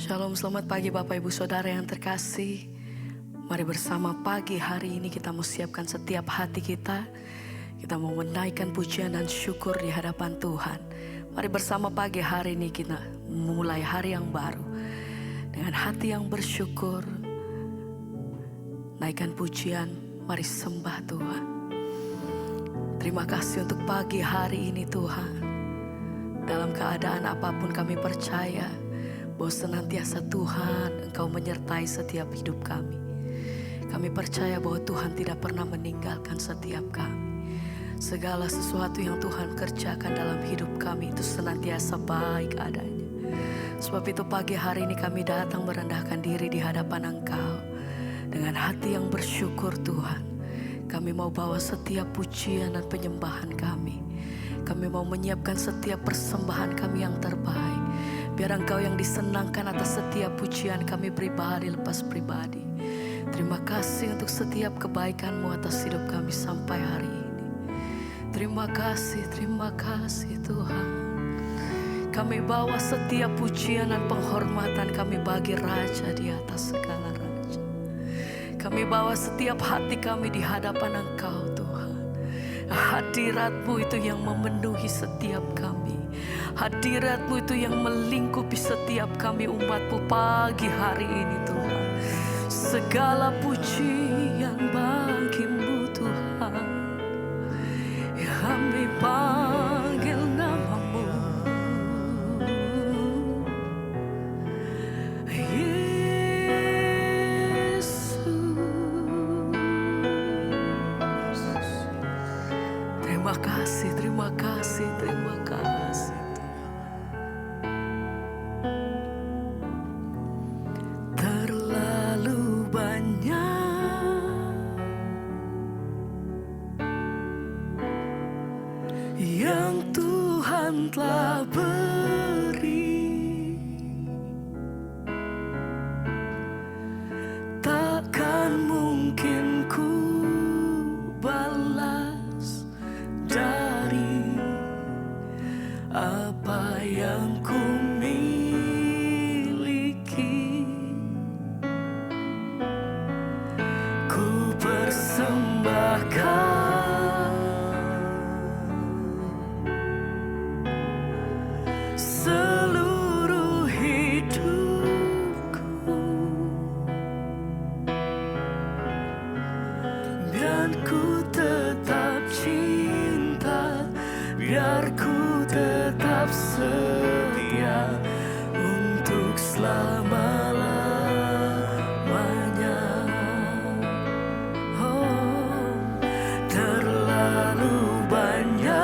Shalom, selamat pagi Bapak Ibu Saudara yang terkasih. Mari bersama pagi hari ini kita mau siapkan setiap hati kita. Kita mau menaikkan pujian dan syukur di hadapan Tuhan. Mari bersama pagi hari ini kita memulai hari yang baru. Dengan hati yang bersyukur, naikkan pujian, mari sembah Tuhan. Terima kasih untuk pagi hari ini Tuhan. Dalam keadaan apapun kami percaya bahwa senantiasa Tuhan Engkau menyertai setiap hidup kami. Kami percaya bahwa Tuhan tidak pernah meninggalkan setiap kami. Segala sesuatu yang Tuhan kerjakan dalam hidup kami itu senantiasa baik adanya. Sebab itu pagi hari ini kami datang merendahkan diri di hadapan Engkau. Dengan hati yang bersyukur Tuhan, kami mau bawa setiap pujian dan penyembahan kami. Kami mau menyiapkan setiap persembahan kami yang terbaik. Biar Engkau yang disenangkan atas setiap pujian kami pribadi lepas pribadi. Terima kasih untuk setiap kebaikan-Mu atas hidup kami sampai hari ini. Terima kasih Tuhan. Kami bawa setiap pujian dan penghormatan kami bagi Raja di atas segala Raja. Kami bawa setiap hati kami di hadapan Engkau Tuhan. Hadirat-Mu itu yang memenuhi setiap kami. Hadirat-Mu itu yang melingkupi setiap kami umat-Mu pagi hari ini Tuhan. Segala pujian bagi-Mu Tuhan. Kami panggil nama-Mu. Yesus. Terima kasih, terima kasih, terima kasih. Terlalu banyak yang Tuhan telah beri, takkan mungkin ku balas dari apa yang ku miliki. Ku persembahkan seluruh hidupku, dan ku tetap cinta, biar ku tetap setia untuk selama-lamanya. Oh, terlalu banyak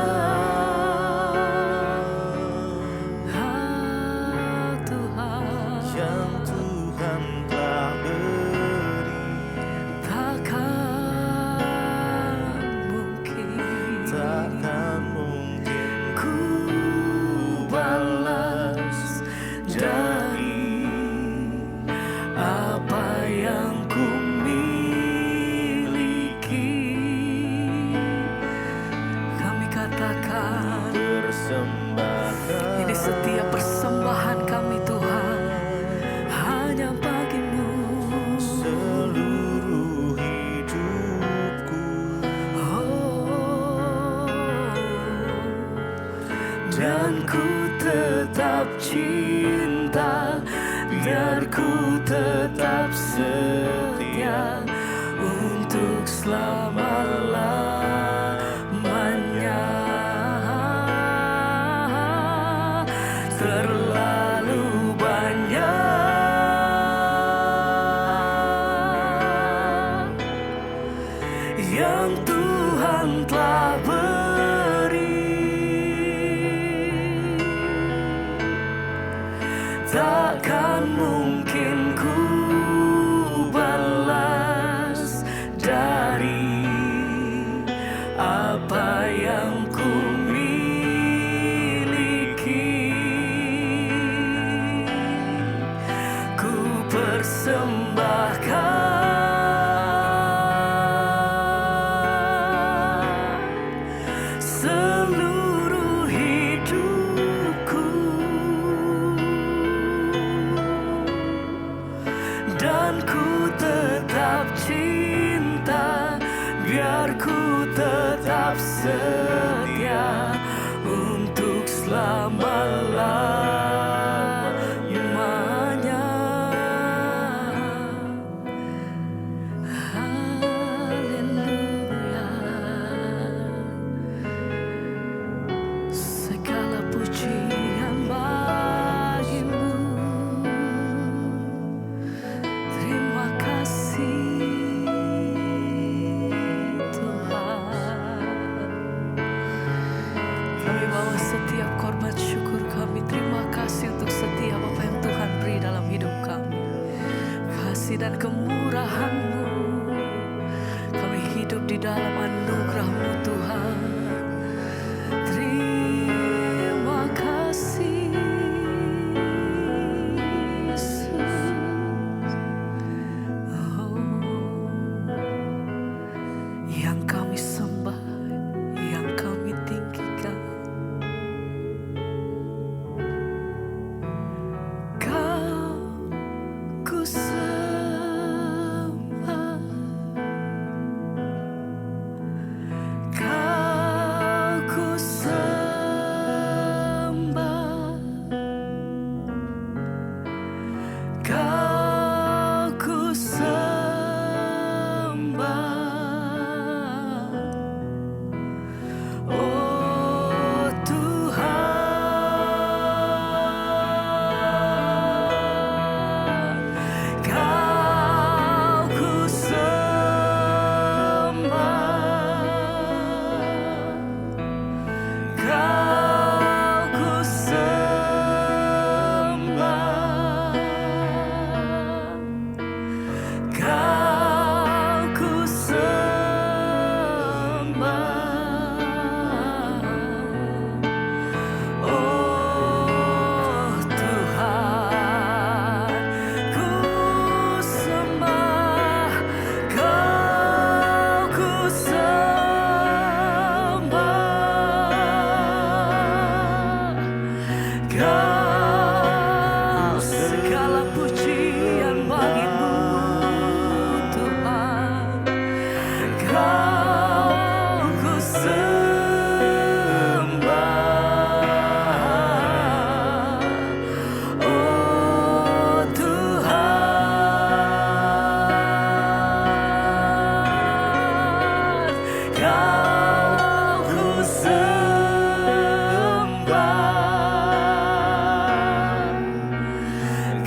Tuhan yang Tuhan telah beri, takkan mungkin ku balas dari apa yang ku miliki. Kami katakan persembahkan ini setiap persembahan kami Tuhan hanya bagi-Mu. seluruh hidupku, Oh, dan ku tetap cinta, biar ku tetap setia untuk selama-lamanya. Terlalu banyak yang Tuhan telah beri, takkan mungkin ku balas dari apa yang ku miliki. Ku persembahkan seluruh hidupku, setiap korban syukur kami. Terima kasih untuk setiap apa yang Tuhan beri dalam hidup kami. Kasih dan kemurahan-Mu, kami hidup di dalam anugerah-Mu Tuhan. Terima kasih Yesus. Oh, yang kami sembah, yang kami tinggikan, Kau ku sembah, Kau ku sembah, Kau ku sembah, oh Tuhan. Kau ku sembah, Kau ku sembah, Kau ku sembah, oh Tuhan. Ku sembah, Kau ku sembah, Kau segala pujian bagi-Mu Tuhan. Kau ku sembah, oh Tuhan. Kau ku sembah,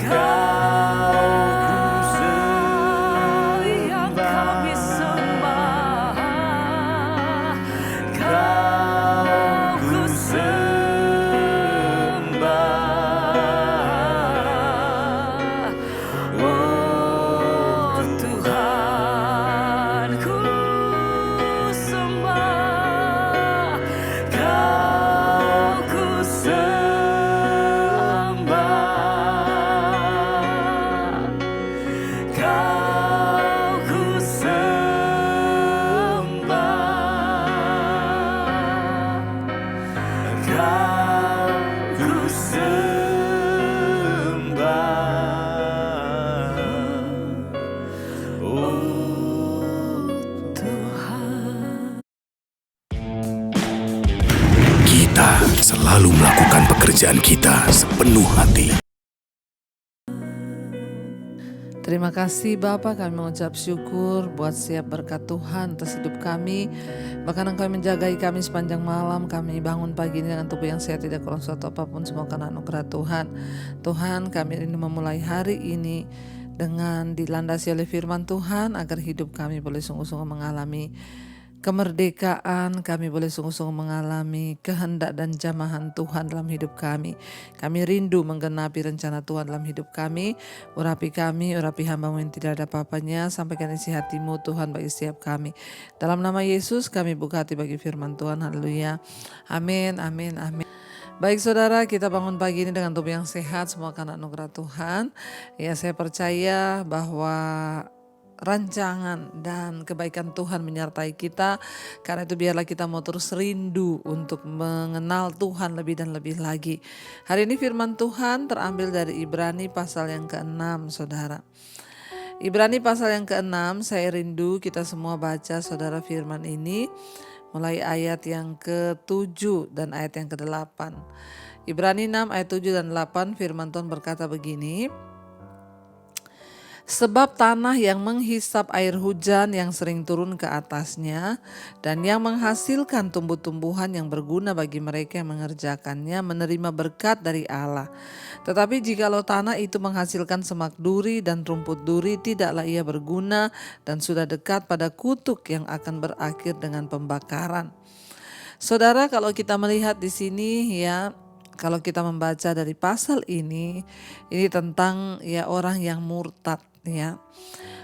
Kau yang kami sembah, Kau ku sembah, oh Tuhan. Ku sembah, Kau ku sembah, Kau ku sembah, Kau ku sembah, oh Tuhan. Kita selalu melakukan pekerjaan kita sepenuh hati. Terima kasih Bapa, kami mengucap syukur buat setiap berkat Tuhan atas hidup kami. Bahkan Engkau menjagai kami sepanjang malam. Kami bangun pagi ini dengan tubuh yang sehat, tidak kurang suatu apapun, semua karena anugerah Tuhan. Tuhan, kami ini memulai hari ini dengan dilandasi oleh firman Tuhan, agar hidup kami boleh sungguh-sungguh mengalami kemerdekaan, kami boleh sungguh-sungguh mengalami kehendak dan jamahan Tuhan dalam hidup kami. Kami rindu menggenapi rencana Tuhan dalam hidup kami. Urapi kami, urapi hamba-Mu yang tidak ada apa-apanya. Sampaikan isi hati-Mu Tuhan bagi setiap kami. Dalam nama Yesus kami buka hati bagi firman Tuhan. Haleluya. Amin, amin, amin. Baik saudara, kita bangun pagi ini dengan tubuh yang sehat, semua karena anugerah Tuhan. Ya, saya percaya bahwa rancangan dan kebaikan Tuhan menyertai kita. Karena itu biarlah kita mau terus rindu untuk mengenal Tuhan lebih dan lebih lagi. Hari ini firman Tuhan terambil dari Ibrani pasal yang ke-6, saudara. Ibrani pasal yang ke-6, saya rindu kita semua baca saudara firman ini. Mulai ayat yang ke-7 dan ayat yang ke-8. Ibrani 6 ayat 7 dan 8, firman Tuhan berkata begini. Sebab tanah yang menghisap air hujan yang sering turun ke atasnya dan yang menghasilkan tumbuh-tumbuhan yang berguna bagi mereka yang mengerjakannya menerima berkat dari Allah. Tetapi jikalau tanah itu menghasilkan semak duri dan rumput duri, tidaklah ia berguna dan sudah dekat pada kutuk yang akan berakhir dengan pembakaran. Saudara, kalau kita melihat di sini ya, kalau kita membaca dari pasal ini tentang ya orang yang murtad ya.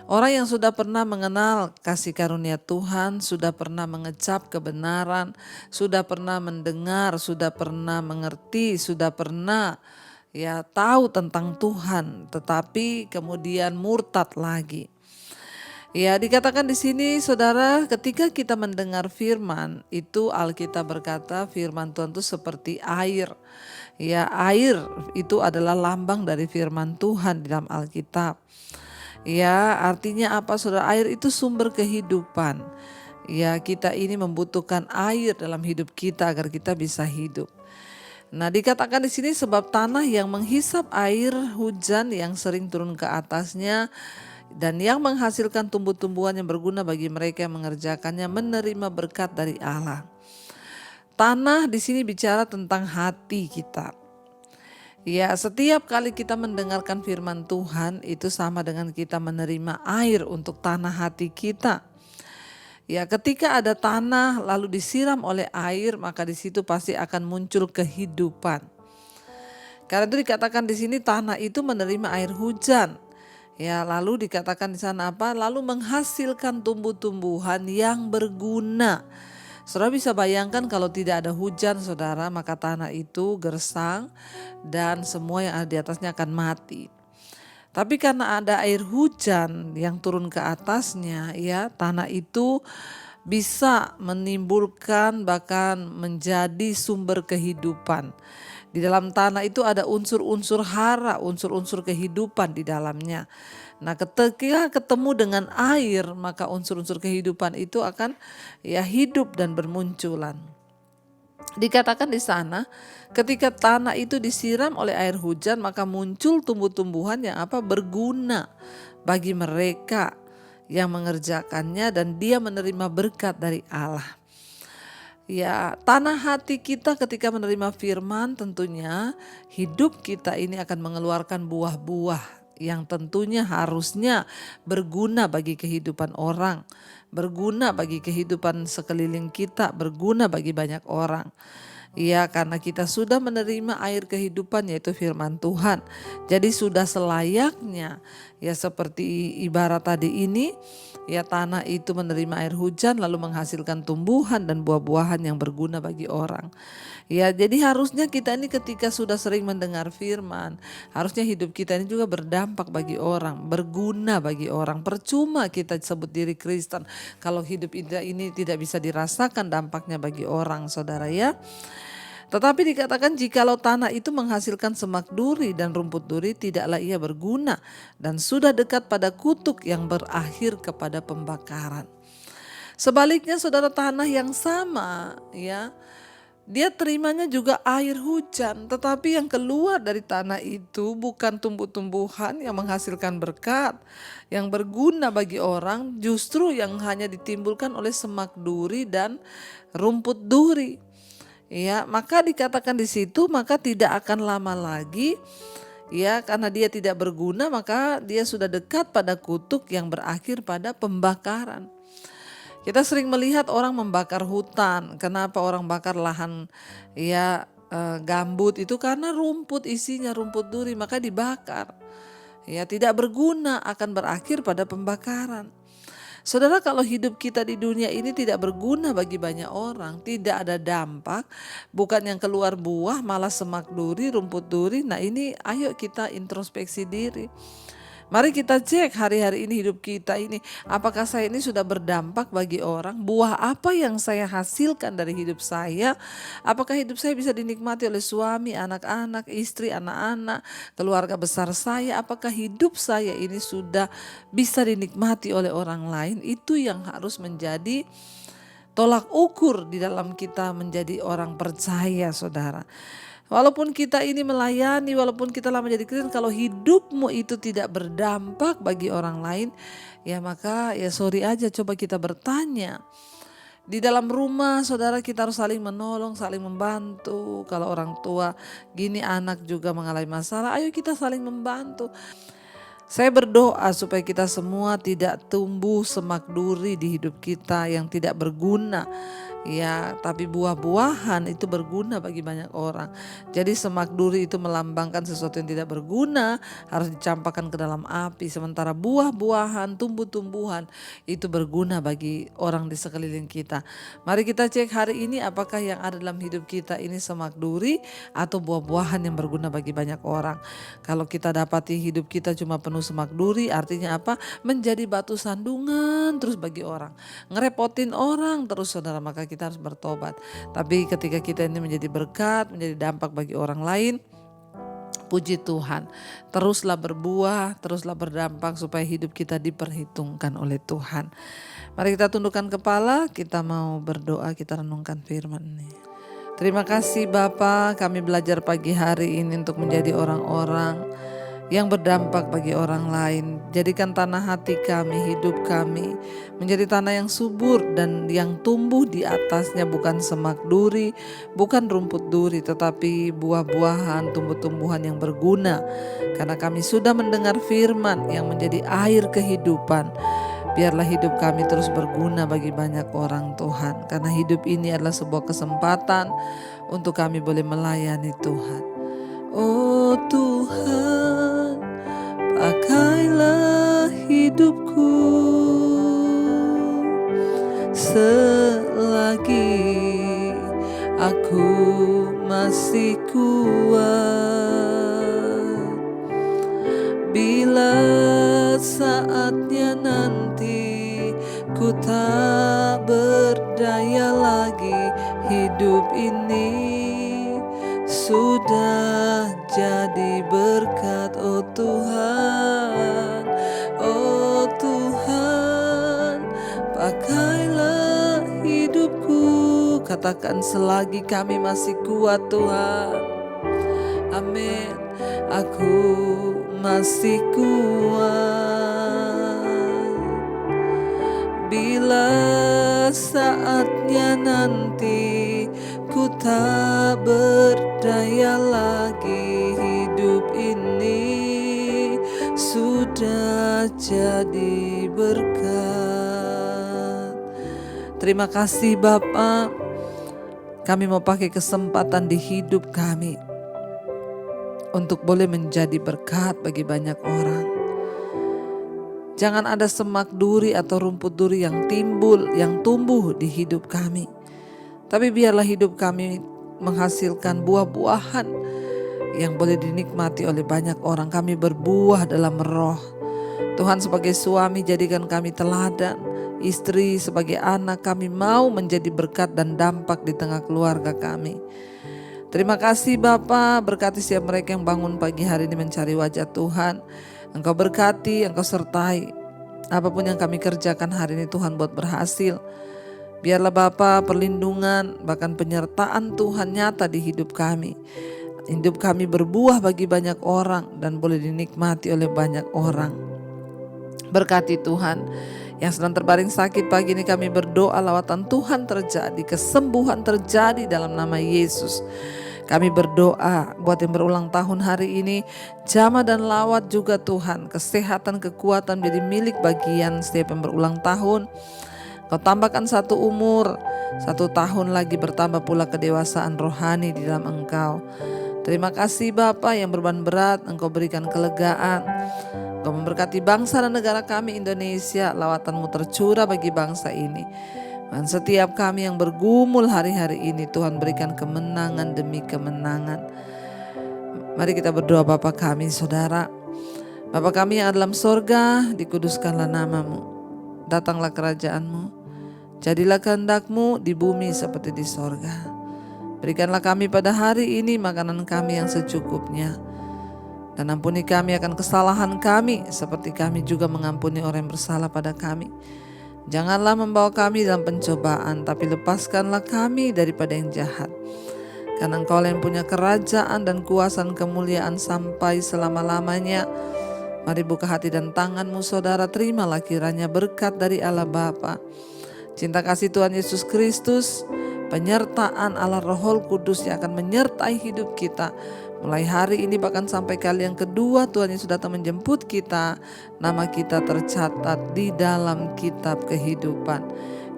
Orang yang sudah pernah mengenal kasih karunia Tuhan, sudah pernah mengecap kebenaran, sudah pernah mendengar, sudah pernah mengerti, sudah pernah ya tahu tentang Tuhan, tetapi kemudian murtad lagi. Ya, dikatakan di sini saudara, ketika kita mendengar firman, itu Alkitab berkata firman Tuhan itu seperti air. Ya, air itu adalah lambang dari firman Tuhan di dalam Alkitab. Ya, artinya apa saudara? Air itu sumber kehidupan. Ya, kita ini membutuhkan air dalam hidup kita agar kita bisa hidup. Nah, dikatakan di sini sebab tanah yang menghisap air hujan yang sering turun ke atasnya dan yang menghasilkan tumbuh-tumbuhan yang berguna bagi mereka yang mengerjakannya menerima berkat dari Allah. Tanah di sini bicara tentang hati kita. Ya, setiap kali kita mendengarkan firman Tuhan itu sama dengan kita menerima air untuk tanah hati kita. Ya, ketika ada tanah lalu disiram oleh air, maka di situ pasti akan muncul kehidupan. Karena itu dikatakan di sini tanah itu menerima air hujan. Ya, lalu dikatakan di sana apa? Lalu menghasilkan tumbuh-tumbuhan yang berguna. Saudara bisa bayangkan kalau tidak ada hujan saudara, maka tanah itu gersang dan semua yang ada di atasnya akan mati. Tapi karena ada air hujan yang turun ke atasnya, ya tanah itu bisa menimbulkan bahkan menjadi sumber kehidupan. Di dalam tanah itu ada unsur-unsur hara, unsur-unsur kehidupan di dalamnya. Nah, ketika ketemu dengan air, maka unsur-unsur kehidupan itu akan ya hidup dan bermunculan. Dikatakan di sana, ketika tanah itu disiram oleh air hujan, maka muncul tumbuh-tumbuhan yang berguna bagi mereka yang mengerjakannya dan dia menerima berkat dari Allah. Ya, tanah hati kita ketika menerima firman tentunya hidup kita ini akan mengeluarkan buah-buah yang tentunya harusnya berguna bagi kehidupan orang, berguna bagi kehidupan sekeliling kita, berguna bagi banyak orang. Ya, karena kita sudah menerima air kehidupan yaitu firman Tuhan. Jadi sudah selayaknya ya seperti ibarat tadi ini, ya tanah itu menerima air hujan lalu menghasilkan tumbuhan dan buah-buahan yang berguna bagi orang. Ya, jadi harusnya kita ini ketika sudah sering mendengar firman, harusnya hidup kita ini juga berdampak bagi orang, berguna bagi orang. Percuma kita sebut diri Kristen kalau hidup ini tidak bisa dirasakan dampaknya bagi orang, saudara ya. Tetapi dikatakan jikalau tanah itu menghasilkan semak duri dan rumput duri, tidaklah ia berguna dan sudah dekat pada kutuk yang berakhir kepada pembakaran. Sebaliknya saudara, tanah yang sama ya, dia terimanya juga air hujan, tetapi yang keluar dari tanah itu bukan tumbuh-tumbuhan yang menghasilkan berkat, yang berguna bagi orang, justru yang hanya ditimbulkan oleh semak duri dan rumput duri. Ya, maka dikatakan di situ maka tidak akan lama lagi ya, karena dia tidak berguna maka dia sudah dekat pada kutuk yang berakhir pada pembakaran. Kita sering melihat orang membakar hutan. Kenapa orang bakar lahan ya gambut itu? Karena rumput isinya rumput duri maka dibakar. Ya, tidak berguna, akan berakhir pada pembakaran. Saudara, kalau hidup kita di dunia ini tidak berguna bagi banyak orang, tidak ada dampak, bukan yang keluar buah malah semak duri, rumput duri. Nah, ini ayo kita introspeksi diri. Mari kita cek hari-hari ini hidup kita ini, apakah saya ini sudah berdampak bagi orang? Buah apa yang saya hasilkan dari hidup saya? Apakah hidup saya bisa dinikmati oleh suami, anak-anak, istri, anak-anak, keluarga besar saya? Apakah hidup saya ini sudah bisa dinikmati oleh orang lain? Itu yang harus menjadi tolak ukur di dalam kita menjadi orang percaya, saudara. Walaupun kita ini melayani, walaupun kita lama menjadi Kristen, kalau hidupmu itu tidak berdampak bagi orang lain, ya maka ya sorry aja, coba kita bertanya. Di dalam rumah saudara kita harus saling menolong, saling membantu. Kalau orang tua gini, anak juga mengalami masalah, ayo kita saling membantu. Saya berdoa supaya kita semua tidak tumbuh semak duri di hidup kita yang tidak berguna, Ya, tapi buah-buahan itu berguna bagi banyak orang. Jadi semak duri itu melambangkan sesuatu yang tidak berguna, harus dicampakkan ke dalam api. Sementara buah-buahan, tumbuh-tumbuhan itu berguna bagi orang di sekeliling kita. Mari kita cek hari ini apakah yang ada dalam hidup kita ini semak duri atau buah-buahan yang berguna bagi banyak orang. Kalau kita dapati hidup kita cuma penuh semak duri, artinya apa? Menjadi batu sandungan terus bagi orang. Ngerepotin orang terus saudara, maka kita harus bertobat. Tapi ketika kita ini menjadi berkat, menjadi dampak bagi orang lain, puji Tuhan, teruslah berbuah, teruslah berdampak supaya hidup kita diperhitungkan oleh Tuhan. Mari kita tundukkan kepala, kita mau berdoa, kita renungkan firman ini. Terima kasih Bapa, kami belajar pagi hari ini untuk menjadi orang-orang yang berdampak bagi orang lain. Jadikan tanah hati kami, hidup kami menjadi tanah yang subur dan yang tumbuh di atasnya bukan semak duri, bukan rumput duri, tetapi buah-buahan, tumbuh-tumbuhan yang berguna. Karena kami sudah mendengar firman yang menjadi air kehidupan. Biarlah hidup kami terus berguna bagi banyak orang Tuhan. Karena hidup ini adalah sebuah kesempatan untuk kami boleh melayani Tuhan. Oh Tuhan, pakailah hidupku selagi aku masih kuat. Bila saatnya nanti ku tak berdaya lagi, hidup ini sudah jadi berkat. Oh Tuhan, oh Tuhan, pakailah hidupku. Katakan selagi kami masih kuat Tuhan. Amin. Aku masih kuat. Bila saatnya nanti ku tak berdaya lagi, hidup ini sudah jadi berkat. Terima kasih Bapa, kami mau pakai kesempatan di hidup kami untuk boleh menjadi berkat bagi banyak orang. Jangan ada semak duri atau rumput duri yang timbul, yang tumbuh di hidup kami. Tapi biarlah hidup kami menghasilkan buah-buahan yang boleh dinikmati oleh banyak orang. Kami berbuah dalam roh. Tuhan sebagai suami jadikan kami teladan. Istri sebagai anak kami mau menjadi berkat dan dampak di tengah keluarga kami. Terima kasih Bapa, berkati setiap mereka yang bangun pagi hari ini mencari wajah Tuhan. Engkau berkati, Engkau sertai. Apapun yang kami kerjakan hari ini Tuhan buat berhasil. Biarlah Bapa perlindungan bahkan penyertaan Tuhan nyata di hidup kami. Hidup kami berbuah bagi banyak orang dan boleh dinikmati oleh banyak orang. Berkati Tuhan. Yang sedang terbaring sakit pagi ini kami berdoa lawatan Tuhan terjadi, kesembuhan terjadi dalam nama Yesus. Kami berdoa buat yang berulang tahun hari ini, jamaah dan lawat juga Tuhan, kesehatan, kekuatan menjadi milik bagian setiap yang berulang tahun. Kau tambahkan 1 umur, 1 tahun lagi bertambah pula kedewasaan rohani di dalam Engkau. Terima kasih Bapa, yang beban berat Engkau berikan kelegaan. Engkau memberkati bangsa dan negara kami Indonesia, lawatan-Mu tercurah bagi bangsa ini. Dan setiap kami yang bergumul hari-hari ini Tuhan berikan kemenangan demi kemenangan. Mari kita berdoa. Bapa kami saudara, Bapa kami yang ada dalam sorga, dikuduskanlah nama-Mu. Datanglah kerajaan-Mu, jadilah kehendak-Mu di bumi seperti di sorga. Berikanlah kami pada hari ini makanan kami yang secukupnya. Dan ampuni kami akan kesalahan kami seperti kami juga mengampuni orang yang bersalah pada kami. Janganlah membawa kami dalam pencobaan, tapi lepaskanlah kami daripada yang jahat. Karena Engkau yang punya kerajaan dan kuasa dan kemuliaan sampai selama-lamanya. Mari buka hati dan tangan-Mu saudara, terimalah kiranya berkat dari Allah Bapa, cinta kasih Tuhan Yesus Kristus, penyertaan Allah Roh Kudus yang akan menyertai hidup kita. Mulai hari ini bahkan sampai kali yang kedua Tuhan Yesus datang menjemput kita, nama kita tercatat di dalam kitab kehidupan.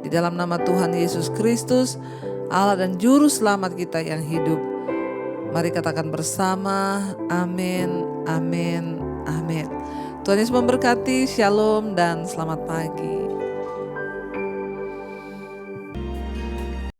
Di dalam nama Tuhan Yesus Kristus, Allah dan Juru Selamat kita yang hidup. Mari katakan bersama, amin, amin, amin. Tuhan Yesus memberkati, shalom dan selamat pagi.